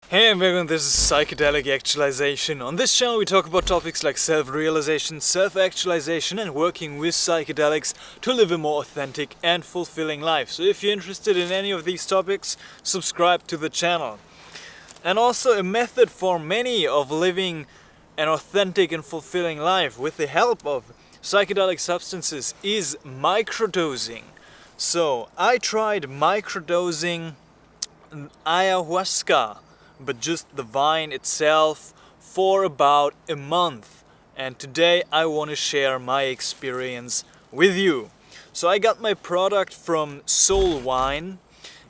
Hey everyone, this is Psychedelic Actualization. On this channel we talk about topics like self-realization, self-actualization and working with psychedelics to live a more authentic and fulfilling life. So if you're interested in any of these topics, subscribe to the channel. And also a method for many of living an authentic and fulfilling life with the help of psychedelic substances is microdosing. So I tried microdosing ayahuasca, but just the vine itself, for about a month. And today I want to share my experience with you. So I got my product from Soul Wine.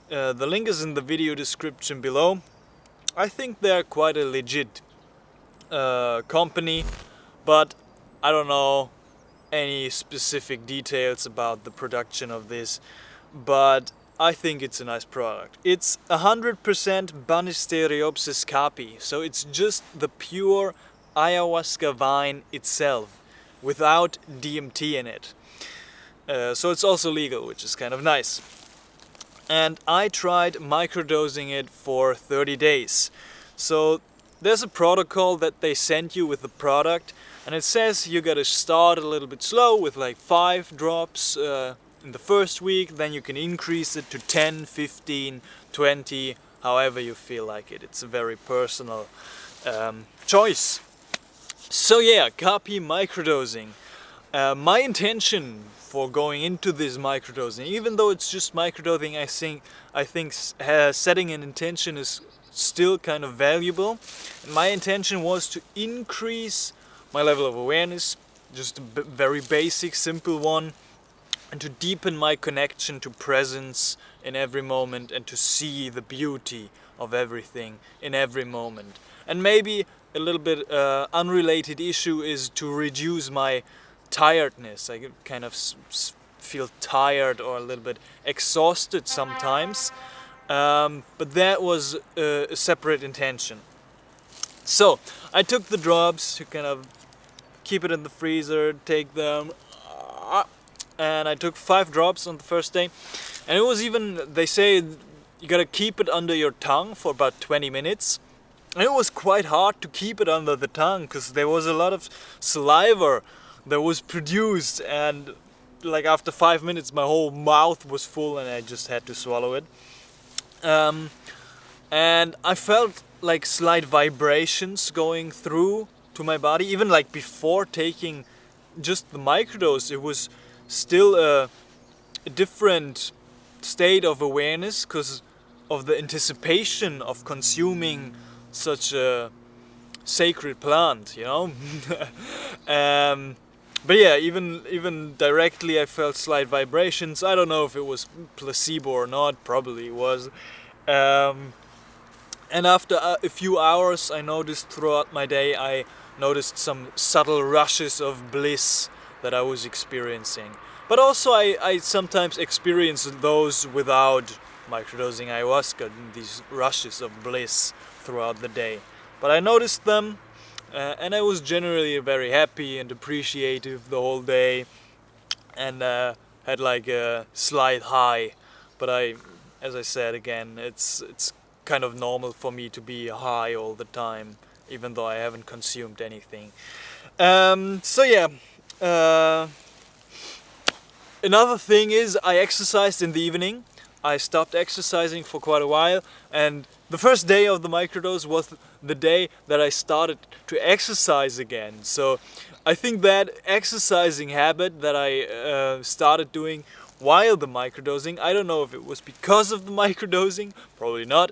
The link is in the video description below. I think they're quite a legit company, but I don't know any specific details about the production of this, but I think it's a nice product. It's 100% Banisteriopsis Caapi, so it's just the pure ayahuasca vine itself, without DMT in it. So it's also legal, which is kind of nice. And I tried microdosing it for 30 days. So there's a protocol that they send you with the product, and it says you gotta start a little bit slow with like 5 drops in the first week, then you can increase it to 10, 15, 20, however you feel like it. It's a very personal choice. So yeah, Caapi microdosing. My intention for going into this microdosing, even though it's just microdosing, I think setting an intention is still kind of valuable. And my intention was to increase my level of awareness, just a very basic, simple one, and to deepen my connection to presence in every moment and to see the beauty of everything in every moment. And maybe a little bit unrelated issue is to reduce my tiredness. I kind of feel tired or a little bit exhausted sometimes, but that was a separate intention. So I took the drops to kind of keep it in the freezer, take them, and I took 5 drops on the first day. And it was even, they say you gotta keep it under your tongue for about 20 minutes. And it was quite hard to keep it under the tongue because there was a lot of saliva that was produced, and like after 5 minutes my whole mouth was full and I just had to swallow it. And I felt like slight vibrations going through to my body, even like before taking just the microdose. It was still a different state of awareness because of the anticipation of consuming such a sacred plant, you know. But yeah, even directly I felt slight vibrations. I don't know if it was placebo or not, probably it was. And after a few hours I noticed throughout my day, I noticed some subtle rushes of bliss that I was experiencing. But also I sometimes experience those without microdosing ayahuasca, these rushes of bliss throughout the day. But I noticed them, and I was generally very happy and appreciative the whole day, and had like a slight high. But as I said again, it's kind of normal for me to be high all the time, even though I haven't consumed anything. So yeah. Another thing is I exercised in the evening. I stopped exercising for quite a while, and the first day of the microdose was the day that I started to exercise again. So I think that exercising habit that I started doing while the microdosing, I don't know if it was because of the microdosing, probably not,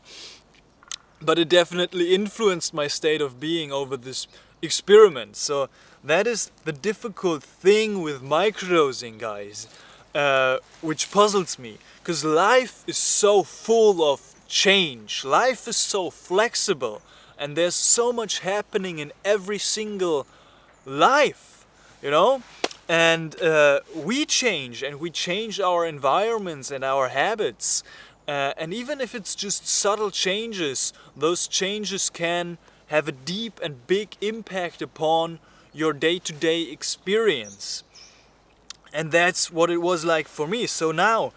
but it definitely influenced my state of being over this experiment. So that is the difficult thing with microdosing, guys, which puzzles me, because life is so full of change, life is so flexible, and there's so much happening in every single life, you know, and we change, and we change our environments and our habits, and even if it's just subtle changes, those changes can have a deep and big impact upon your day-to-day experience. And that's what it was like for me. So now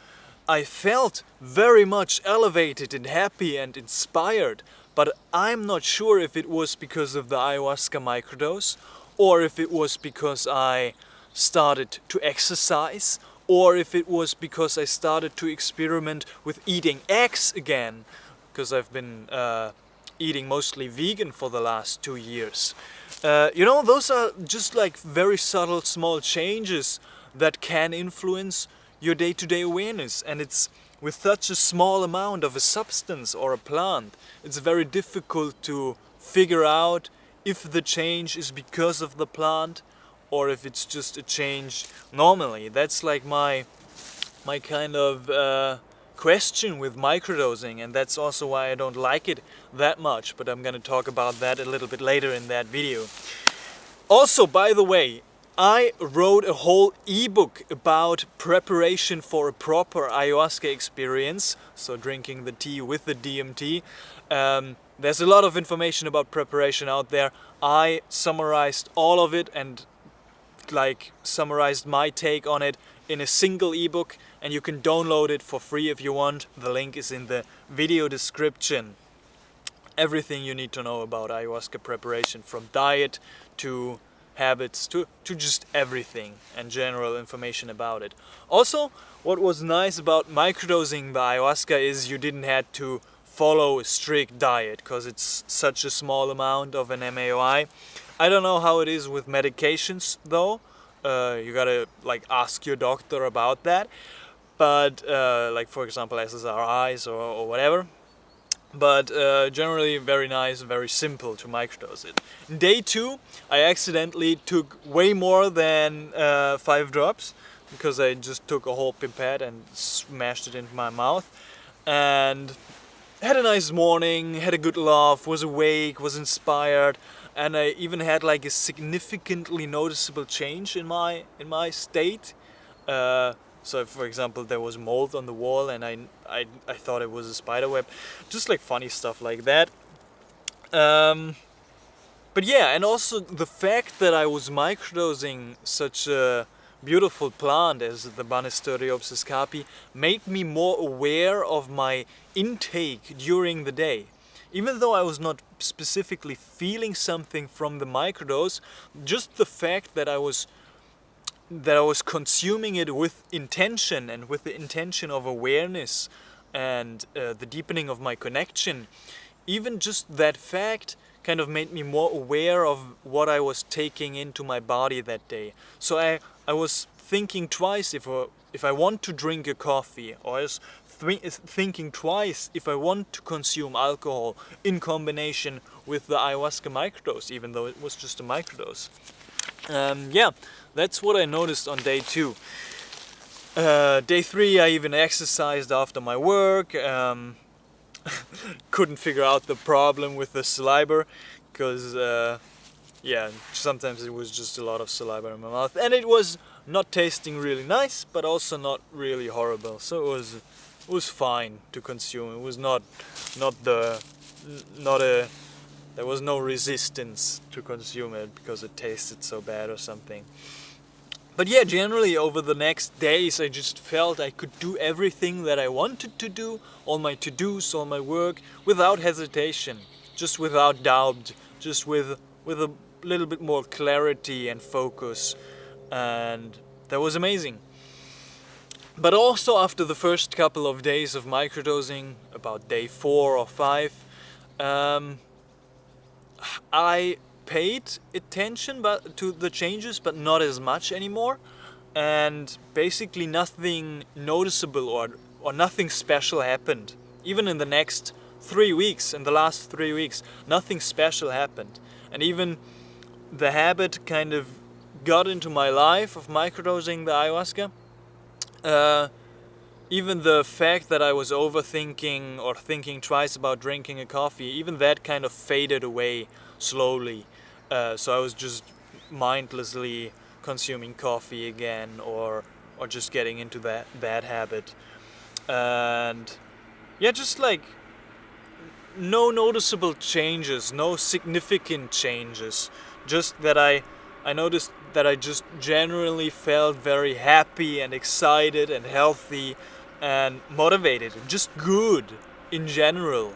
I felt very much elevated and happy and inspired but I'm not sure if it was because of the ayahuasca microdose, or if it was because I started to exercise, or if it was because I started to experiment with eating eggs again, because I've been eating mostly vegan for the last 2 years. Those are just like very subtle small changes that can influence your day-to-day awareness, and it's with such a small amount of a substance or a plant, it's very difficult to figure out if the change is because of the plant or if it's just a change normally. That's like my kind of question with microdosing, and that's also why I don't like it that much, but I'm gonna talk about that a little bit later in that video. Also, by the way, I wrote a whole ebook about preparation for a proper ayahuasca experience, so drinking the tea with the DMT. There's a lot of information about preparation out there. I summarized all of it and summarized my take on it in a single ebook, and you can download it for free if you want. The link is in the video description. Everything you need to know about ayahuasca preparation, from diet to habits to just everything, and general information about it. Also, what was nice about microdosing the ayahuasca is you didn't have to follow a strict diet, because it's such a small amount of an MAOI. I don't know how it is with medications though. You gotta ask your doctor about that. But for example SSRIs or whatever. But generally very nice, very simple to microdose it. Day 2, I accidentally took way more than 5 drops, because I just took a whole pipette and smashed it into my mouth. And had a nice morning, had a good laugh, was awake, was inspired, and I even had a significantly noticeable change in my state. So, for example, there was mold on the wall, and I thought it was a spider web. Just funny stuff like that. But yeah, and also the fact that I was microdosing such a beautiful plant as the Banisteriopsis Caapi made me more aware of my intake during the day. Even though I was not specifically feeling something from the microdose, just the fact that I was consuming it with intention, and with the intention of awareness and the deepening of my connection, even just that fact kind of made me more aware of what I was taking into my body that day. So I was thinking twice if I want to drink a coffee, or I was thinking twice if I want to consume alcohol in combination with the ayahuasca microdose, even though it was just a microdose. Yeah, that's what I noticed on day 2. Day 3, I even exercised after my work. Couldn't figure out the problem with the saliva, because yeah, sometimes it was just a lot of saliva in my mouth, and it was not tasting really nice, but also not really horrible. So it was fine to consume. It was there was no resistance to consume it because it tasted so bad or something. But yeah, generally over the next days I just felt I could do everything that I wanted to do, all my to-dos, all my work, without hesitation, just without doubt, just with a little bit more clarity and focus, and that was amazing. But also after the first couple of days of microdosing, about day 4 or 5, I paid attention to the changes, but not as much anymore, and basically nothing noticeable or nothing special happened. Even in the next 3 weeks, in the last 3 weeks, nothing special happened. And even the habit kind of got into my life of microdosing the ayahuasca. Even the fact that I was overthinking or thinking twice about drinking a coffee, even that kind of faded away slowly. So I was just mindlessly consuming coffee again, or just getting into that bad habit. And yeah, just no noticeable changes, no significant changes. Just that I noticed that I just generally felt very happy and excited and healthy and motivated and just good in general.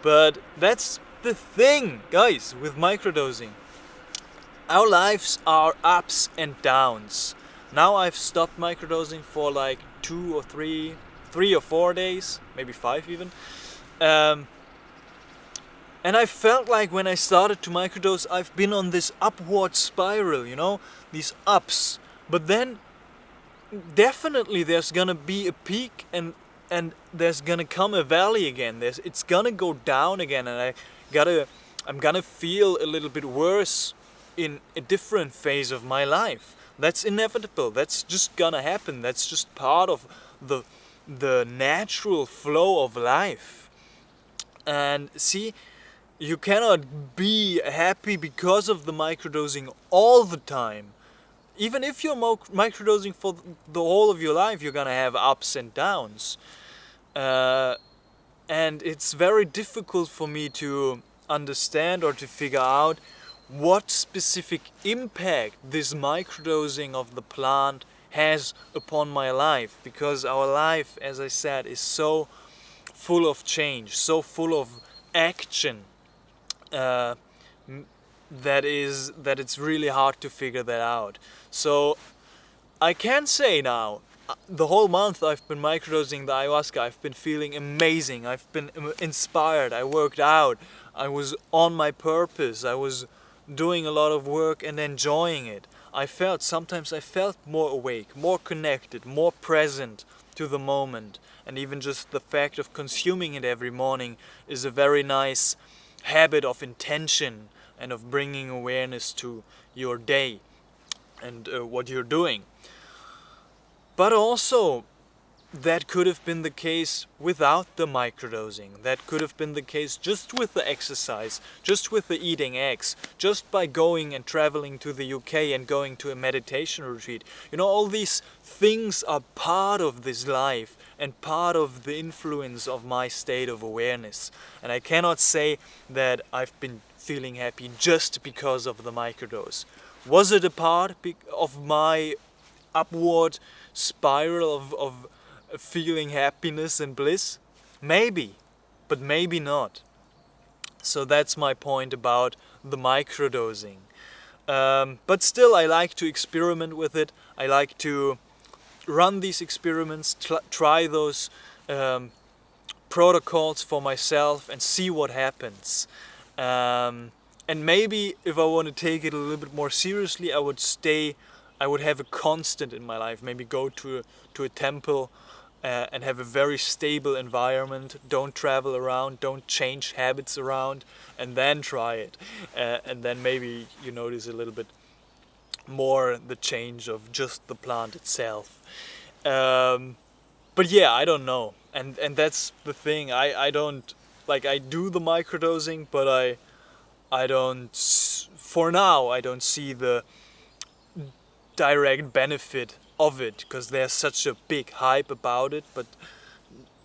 But that's the thing, guys, with microdosing. Our lives are ups and downs. Now I've stopped microdosing for like 3 or 4 days, maybe 5 even. And I felt like when I started to microdose, I've been on this upward spiral, these ups. But then definitely there's gonna be a peak, and there's gonna come a valley again. It's gonna go down again, and I'm gonna feel a little bit worse in a different phase of my life. That's inevitable. That's just gonna happen. That's just part of the natural flow of life. And see, you cannot be happy because of the microdosing all the time. Even if you're microdosing for the whole of your life, you're gonna have ups and downs. And it's very difficult for me to understand or to figure out what specific impact this microdosing of the plant has upon my life, because our life, as I said, is so full of change, so full of action, that it's really hard to figure that out. So I can say now, the whole month I've been microdosing the ayahuasca, I've been feeling amazing, I've been inspired, I worked out, I was on my purpose, I was doing a lot of work and enjoying it. Sometimes I felt more awake, more connected, more present to the moment. And even just the fact of consuming it every morning is a very nice habit of intention and of bringing awareness to your day and what you're doing. But also, that could have been the case without the microdosing. That could have been the case just with the exercise, just with the eating eggs, just by going and traveling to the UK and going to a meditation retreat. All these things are part of this life and part of the influence of my state of awareness. And I cannot say that I've been feeling happy just because of the microdose. Was it a part of my upward spiral of feeling happiness and bliss? Maybe, but maybe not. So that's my point about the microdosing. But still, I like to experiment with it. I like to run these experiments, try those protocols for myself and see what happens. And maybe if I want to take it a little bit more seriously, I would have a constant in my life. Maybe go to a temple and have a very stable environment. Don't travel around, don't change habits around, and then try it. And then maybe you notice a little bit more the change of just the plant itself. But yeah, I don't know. And that's the thing. I don't, I do the microdosing, but I don't, for now, I don't see the direct benefit of it, because there's such a big hype about it, but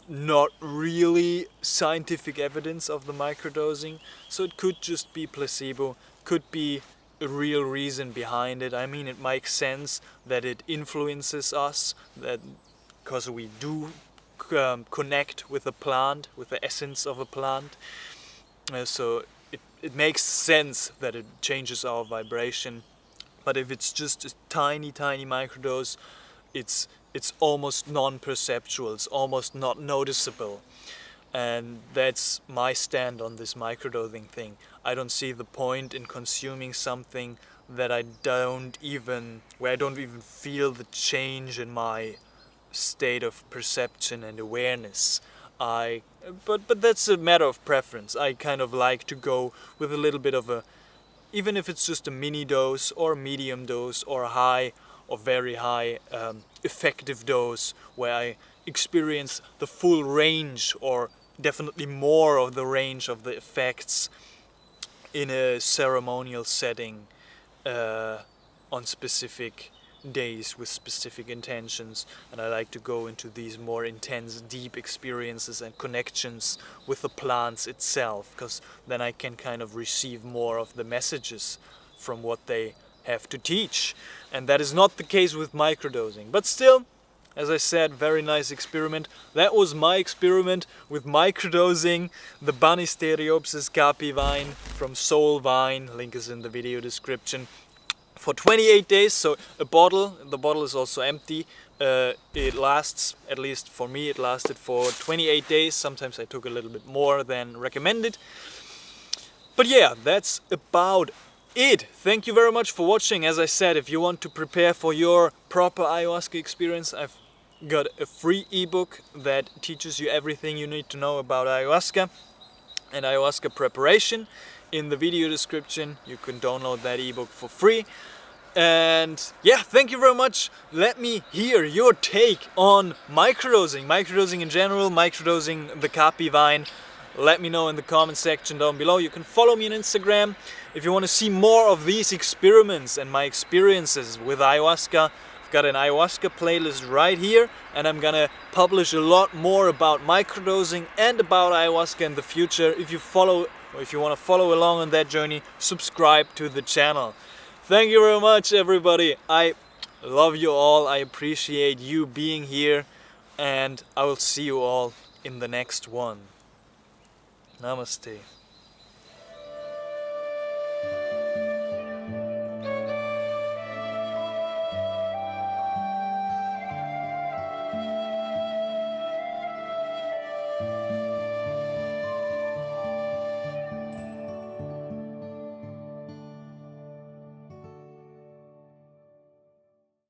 not really scientific evidence of the microdosing. So it could just be placebo, could be a real reason behind it. I mean, it makes sense that it influences us, that because we do connect with a plant, with the essence of a plant. So it makes sense that it changes our vibration. But if it's just a tiny microdose, it's almost non-perceptual, it's almost not noticeable. And that's my stand on this microdosing thing. I don't see the point in consuming something that where I don't even feel the change in my state of perception and awareness. But that's a matter of preference. I kind of like to go with a little bit of even if it's just a mini dose or a medium dose or a high or very high effective dose, where I experience the full range or definitely more of the range of the effects in a ceremonial setting on specific days with specific intentions. And I like to go into these more intense, deep experiences and connections with the plants itself, because then I can kind of receive more of the messages from what they have to teach. And that is not the case with microdosing. But still, As I said, very nice experiment. That was my experiment with microdosing the Banisteriopsis Caapi vine from Soul Vine. Link is in the video description. For 28 days, so the bottle is also empty. It lasts, at least for me, it lasted for 28 days. Sometimes I took a little bit more than recommended. But yeah, that's about it. Thank you very much for watching. As I said, if you want to prepare for your proper ayahuasca experience, I've got a free ebook that teaches you everything you need to know about ayahuasca and ayahuasca preparation. In the video description, you can download that ebook for free. And yeah, thank you very much. Let me hear your take on microdosing in general, microdosing the Caapi vine. Let me know in the comment section down below. You can follow me on Instagram if you want to see more of these experiments and my experiences with ayahuasca. I've got an ayahuasca playlist right here, and I'm gonna publish a lot more about microdosing and about ayahuasca in the future. If you want to follow along on that journey, subscribe to the channel. Thank you very much, everybody. I love you all. I appreciate you being here, and I will see you all in the next one. Namaste.